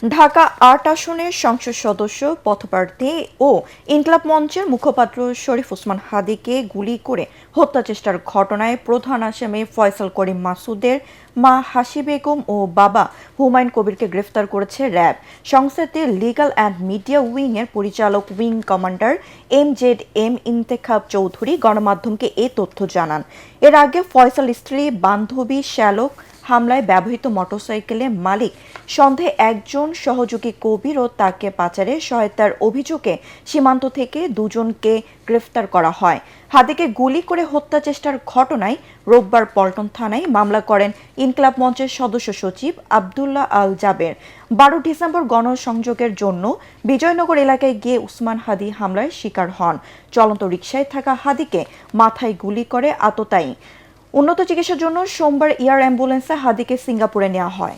ঢাকা ৮ আসনের সংসদ সদস্য পথপ্রার্থী ও ইনকিলাব মঞ্চের মুখপাত্র শরীফ ওসমান হাদীকে গুলি করে হত্যাচেষ্টার ঘটনায় প্রধান আসামি ফয়সাল করিম মাসুদের মা হাসি বেগম ও বাবা হুমায়ুন কবিরকে গ্রেফতার করেছে র্যাব। সংস্থাটির লিগ্যাল অ্যান্ড মিডিয়া উইংয়ের পরিচালক wing commander MZM Intekhab Chowdhury গণমাধ্যমকে এ তথ্য জানান। এর আগে ফয়সাল স্ত্রী বান্ধবী শ্যালক হামলায় ব্যবহৃত মোটরসাইকেলের মালিক সন্দেহে একজন সহযোগী কবির ও তাকে পাচারে সহায়তার অভিযোগে সীমান্ত থেকে দুজনকে গ্রেফতার করা হয়। হাদীকে গুলি করে হত্যা চেষ্টার ঘটনায় রোববার পল্টন থানায় মামলা করেন ইনকিলাব মঞ্চের সদস্য সচিব আব্দুল্লাহ আল জাবের। 12 ডিসেম্বর গণসংযোগের জন্য বিজয়নগর এলাকায় গিয়ে উসমান হাদী হামলার শিকার হন। চলন্ত রিকশায় থাকা হাদীকে মাথায় গুলি করে আততায়ী। উন্নত চিকিৎসার জন্য সোমবার এয়ার অ্যাম্বুলেন্সে হাদীকে সিঙ্গাপুরে নেওয়া হয়।